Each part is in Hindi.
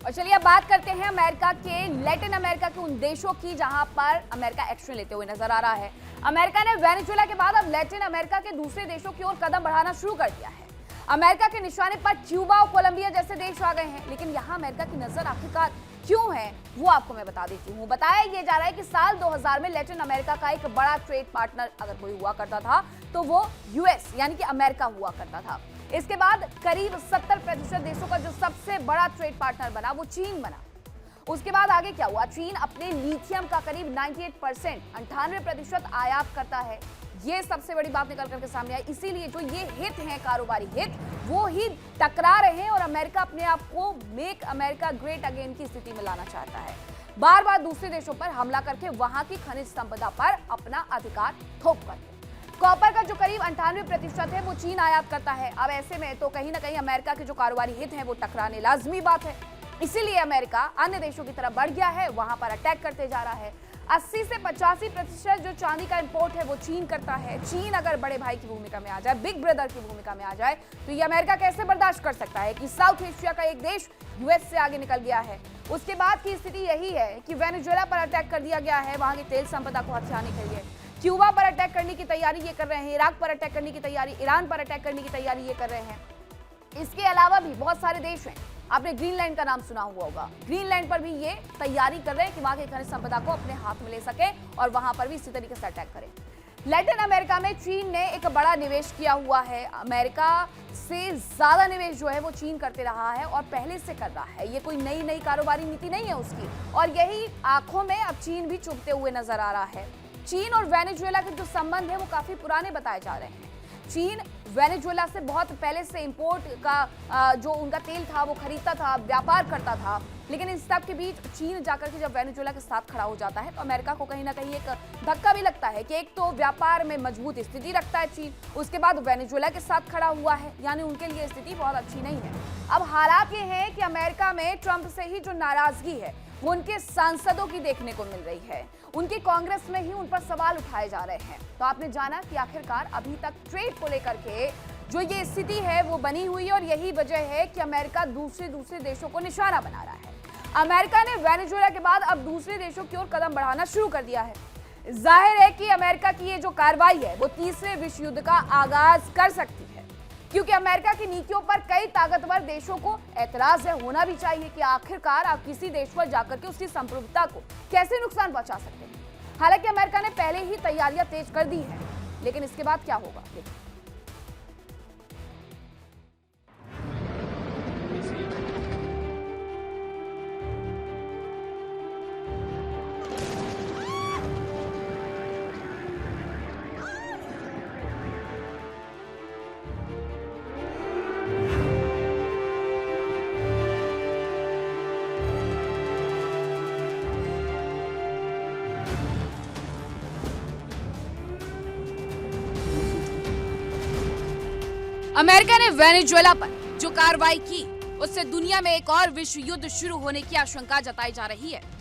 और चलिए अब बात करते हैं अमेरिका के लैटिन अमेरिका के उन देशों की जहां पर अमेरिका एक्शन लेते हुए नजर आ रहा है। अमेरिका ने वेनेजुएला के बाद अब लैटिन अमेरिका के दूसरे देशों की ओर कदम बढ़ाना शुरू कर दिया है। अमेरिका के निशाने पर क्यूबा और कोलंबिया जैसे देश आ गए हैं, लेकिन यहाँ अमेरिका की नजर आखिरकार क्यों है वो आपको मैं बता देती हूँ। बताया ये जा रहा है कि साल 2000 में लैटिन अमेरिका का एक बड़ा ट्रेड पार्टनर अगर कोई हुआ करता था तो वो यूएस यानी कि अमेरिका हुआ करता था। इसके बाद करीब 70% देशों का जो सबसे बड़ा ट्रेड पार्टनर बना वो चीन बना। उसके बाद आगे क्या हुआ, चीन अपने लिथियम का करीब 98% आयात करता है। ये सबसे बड़ी बात निकल करके सामने आई। इसीलिए जो ये हित हैं, कारोबारी हित, वो ही टकरा रहे हैं और अमेरिका अपने आप को मेक अमेरिका ग्रेट अगेन की स्थिति में लाना चाहता है। बार बार दूसरे देशों पर हमला करके वहां की खनिज संपदा पर अपना अधिकार थोप करके। कॉपर का जो करीब 98% है वो चीन आयात करता है। अब ऐसे में तो कहीं ना कहीं अमेरिका के जो कारोबारी हित हैं वो टकराने लाजमी बात है। इसीलिए अमेरिका अन्य देशों की तरफ बढ़ गया है, वहां पर अटैक करते जा रहा है। 80 से 85% जो चांदी का इंपोर्ट है वो चीन करता है। चीन अगर बड़े भाई की भूमिका में आ जाए, बिग ब्रदर की भूमिका में आ जाए, तो ये अमेरिका कैसे बर्दाश्त कर सकता है कि साउथ एशिया का एक देश यूएस से आगे निकल गया है। उसके बाद की स्थिति यही है कि वेनेजुएला पर अटैक कर दिया गया है, वहां की तेल संपदा को हथियाने के लिए। क्यूबा पर अटैक करने की तैयारी ये कर रहे हैं, इराक पर अटैक करने की तैयारी, ईरान पर अटैक करने की तैयारी ये कर रहे हैं। इसके अलावा भी बहुत सारे देश हैं, आपने ग्रीनलैंड का नाम सुना हुआ होगा। ग्रीनलैंड पर भी ये तैयारी कर रहे हैं कि वहां की खनिज संपदा को अपने हाथ में ले सके और वहां पर भी इसी तरीके से अटैक करें। लैटिन अमेरिका में चीन ने एक बड़ा निवेश किया हुआ है। अमेरिका से ज्यादा निवेश जो है वो चीन करते रहा है और पहले से कर रहा है। ये कोई नई कारोबारी नीति नहीं है उसकी, और यही आंखों में अब चीन भी चुभते हुए नजर आ रहा है। चीन और वेनेजुएला के जो संबंध है वो काफी पुराने बताए जा रहे हैं। चीन वेनेजुएला से बहुत पहले से इंपोर्ट का जो उनका तेल था वो खरीदता था, व्यापार करता था। लेकिन इन सब के बीच चीन जाकर के जब वेनेजुएला के साथ खड़ा हो जाता है तो अमेरिका को कहीं ना कहीं एक धक्का भी लगता है कि एक तो व्यापार में मजबूत स्थिति रखता है चीन, उसके बाद वेनेजुएला के साथ खड़ा हुआ है, यानी उनके लिए स्थिति बहुत अच्छी नहीं है। अब हालात ये है कि अमेरिका में ट्रंप से ही जो नाराजगी है वो उनके सांसदों की देखने को मिल रही है। उनकी कांग्रेस में ही उन पर सवाल उठाए जा रहे हैं। तो आपने जाना कि आखिरकार अभी तक ट्रेड को लेकर के जो ये स्थिति है वो बनी हुई है, और यही वजह है कि अमेरिका दूसरे देशों को निशाना बना रहा है। अमेरिका ने वेनेजुएला के बाद अब दूसरे देशों की ओर कदम बढ़ाना शुरू कर दिया है। जाहिर है कि अमेरिका की ये जो कार्रवाई है वो तीसरे विश्व युद्ध का आगाज कर सकती है, क्योंकि अमेरिका की नीतियों पर कई ताकतवर देशों को एतराज है। होना भी चाहिए कि आखिरकार आप किसी देश पर जाकर के उसकी संप्रभुता को कैसे नुकसान पहुंचा सकते हैं। हालांकि अमेरिका ने पहले ही तैयारियां तेज कर दी हैं, लेकिन इसके बाद क्या होगा देखिए। अमेरिका ने वेनेजुएला पर जो कार्रवाई की उससे दुनिया में एक और विश्व युद्ध शुरू होने की आशंका जताई जा रही है।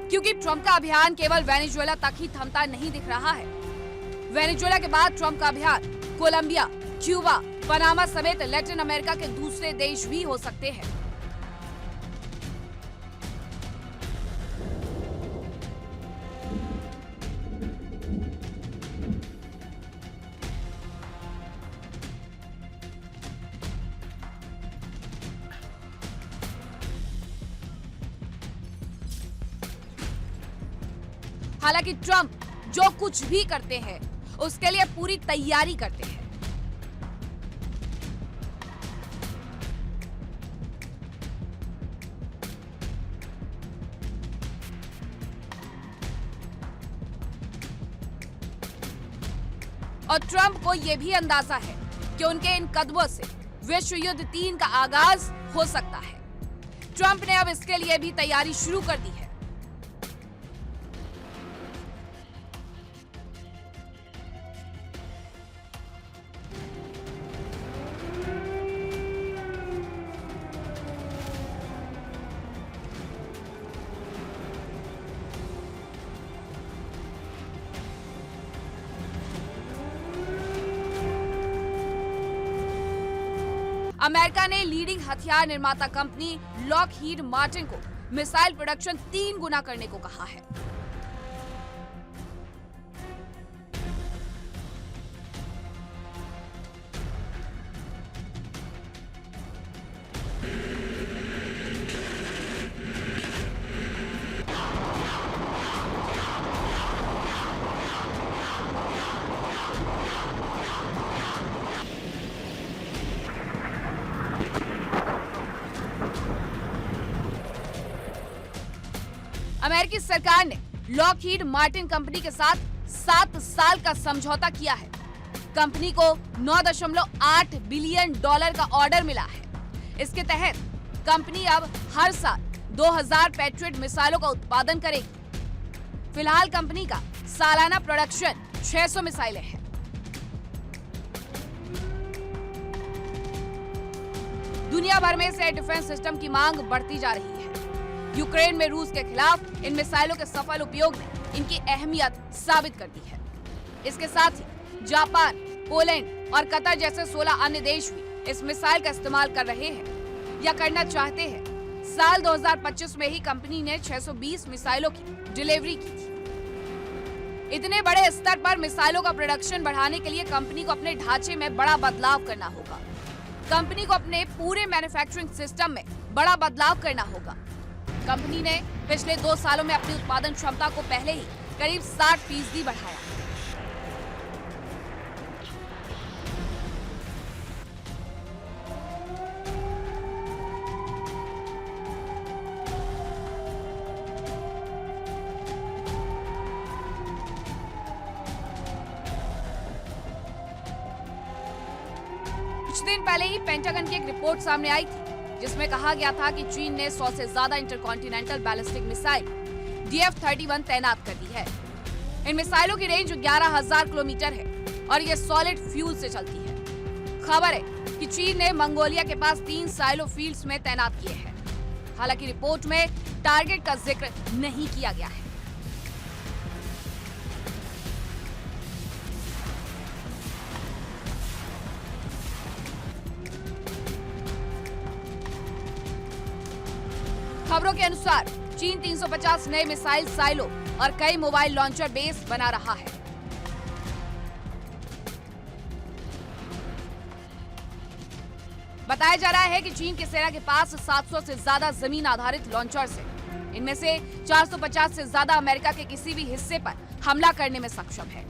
क्योंकि ट्रंप का अभियान केवल वेनेजुएला तक ही थमता नहीं दिख रहा है। वेनेजुएला के बाद ट्रंप का अभियान कोलंबिया, क्यूबा, पनामा समेत लैटिन अमेरिका के दूसरे देश भी हो सकते हैं। हालांकि ट्रंप जो कुछ भी करते हैं उसके लिए पूरी तैयारी करते हैं। और ट्रंप को यह भी अंदाजा है कि उनके इन कदमों से विश्व युद्ध 3 का आगाज हो सकता है। ट्रंप ने अब इसके लिए भी तैयारी शुरू कर दी है। अमेरिका ने लीडिंग हथियार निर्माता कंपनी लॉकहीड मार्टिन को मिसाइल प्रोडक्शन 3 गुना करने को कहा है। अमेरिकी सरकार ने लॉकहीड मार्टिन कंपनी के साथ 7 साल का समझौता किया है। कंपनी को $9.8 बिलियन का ऑर्डर मिला है। इसके तहत कंपनी अब हर साल 2000 पैट्रियट मिसाइलों का उत्पादन करेगी। फिलहाल कंपनी का सालाना प्रोडक्शन 600 मिसाइलें हैं। दुनिया भर में से डिफेंस सिस्टम की मांग बढ़ती जा रही है। यूक्रेन में रूस के खिलाफ इन मिसाइलों के सफल उपयोग ने इनकी अहमियत साबित कर दी है। इसके साथ ही जापान, पोलैंड और कतर जैसे 16 अन्य देश भी इस मिसाइल का इस्तेमाल कर रहे हैं या करना चाहते हैं। साल 2025 में ही कंपनी ने 620 मिसाइलों की डिलीवरी की थी। इतने बड़े स्तर पर मिसाइलों का प्रोडक्शन बढ़ाने के लिए कंपनी को अपने ढांचे में बड़ा बदलाव करना होगा। कंपनी को अपने पूरे मैन्युफैक्चरिंग सिस्टम में बड़ा बदलाव करना होगा। कंपनी ने पिछले 2 सालों में अपनी उत्पादन क्षमता को पहले ही करीब 60% बढ़ाया। कुछ दिन पहले ही पेंटागन की एक रिपोर्ट सामने आई थी जिसमें कहा गया था कि चीन ने 100 से ज्यादा इंटरकॉन्टिनेंटल बैलिस्टिक मिसाइल DF-31 तैनात कर दी है। इन मिसाइलों की रेंज 11,000 किलोमीटर है और ये सॉलिड फ्यूल से चलती है। खबर है कि चीन ने मंगोलिया के पास 3 साइलो फील्ड्स में तैनात किए हैं। हालांकि रिपोर्ट में टारगेट का जिक्र नहीं किया गया है। खबरों के अनुसार चीन 350 नए मिसाइल साइलो और कई मोबाइल लॉन्चर बेस बना रहा है। बताया जा रहा है कि चीन की सेना के पास 700 से ज्यादा जमीन आधारित लॉन्चर्स हैं। इनमें से 450 से ज्यादा अमेरिका के किसी भी हिस्से पर हमला करने में सक्षम है।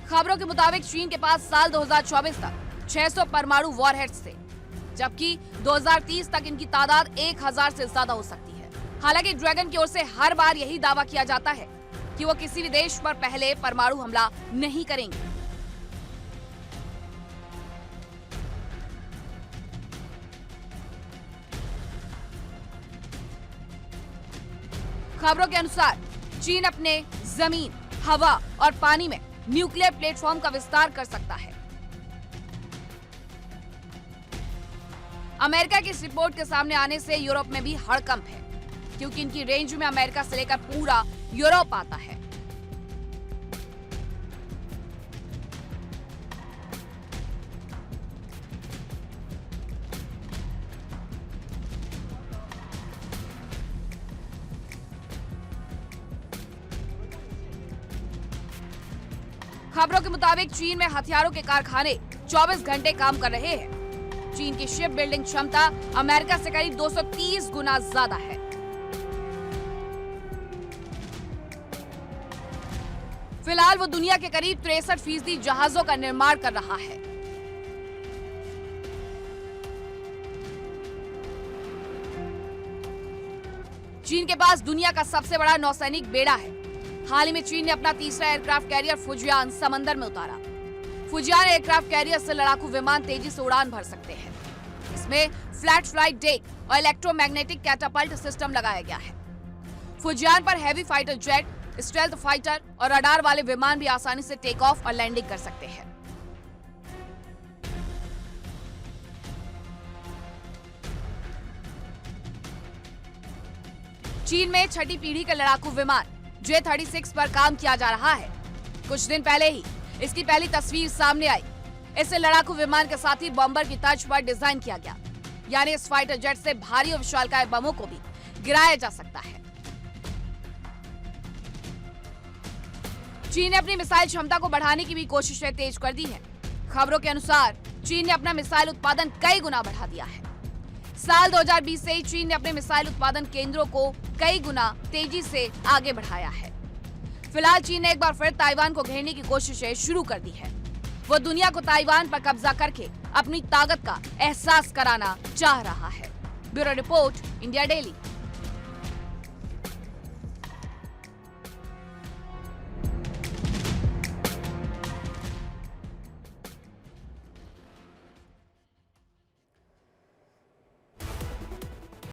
खबरों के मुताबिक चीन के पास साल 2024 तक 600 परमाणु वॉरहेड्स थे, जबकि 2030 तक इनकी तादाद 1000 से ज्यादा हो सकती है। हालांकि ड्रैगन की ओर से हर बार यही दावा किया जाता है कि वो किसी भी देश पर पहले परमाणु हमला नहीं करेंगे। खबरों के अनुसार चीन अपने जमीन, हवा और पानी में न्यूक्लियर प्लेटफॉर्म का विस्तार कर सकता है। अमेरिका की इस रिपोर्ट के सामने आने से यूरोप में भी हड़कंप है, क्योंकि इनकी रेंज में अमेरिका से लेकर पूरा यूरोप आता है। खबरों के मुताबिक चीन में हथियारों के कारखाने 24 घंटे काम कर रहे हैं। चीन की शिप बिल्डिंग क्षमता अमेरिका से करीब 230 गुना ज्यादा है। फिलहाल वो दुनिया के करीब 63% जहाजों का निर्माण कर रहा है। चीन के पास दुनिया का सबसे बड़ा नौसैनिक बेड़ा है। हाल ही में चीन ने अपना तीसरा एयरक्राफ्ट कैरियर फुजियान समंदर में उतारा। फुजियान एयरक्राफ्ट कैरियर से लड़ाकू विमान तेजी से उड़ान भर सकते हैं। इसमें फ्लैट फ्लाइट डेक और इलेक्ट्रोमैग्नेटिक कैटापल्ट सिस्टम लगाया गया है। फुजियान पर heavy fighter jet, stealth fighter और रडार वाले विमान भी आसानी से टेक ऑफ और लैंडिंग कर सकते हैं। चीन में छठी पीढ़ी के लड़ाकू विमान J-36 पर काम किया जा रहा है। कुछ दिन पहले ही इसकी पहली तस्वीर सामने आई। इसे लड़ाकू विमान के साथ ही बॉम्बर की तर्ज पर डिजाइन किया गया, यानी इस फाइटर जेट से भारी और विशालकाय बमों को भी गिराया जा सकता है। चीन ने अपनी मिसाइल क्षमता को बढ़ाने की भी कोशिशें तेज कर दी है। खबरों के अनुसार चीन ने अपना मिसाइल उत्पादन कई गुना बढ़ा दिया है। साल 2020 से ही चीन ने अपने मिसाइल उत्पादन केंद्रों को कई गुना तेजी से आगे बढ़ाया है। फिलहाल चीन ने एक बार फिर ताइवान को घेरने की कोशिशें शुरू कर दी है। वो दुनिया को ताइवान पर कब्जा करके अपनी ताकत का एहसास कराना चाह रहा है। Bureau report, India daily.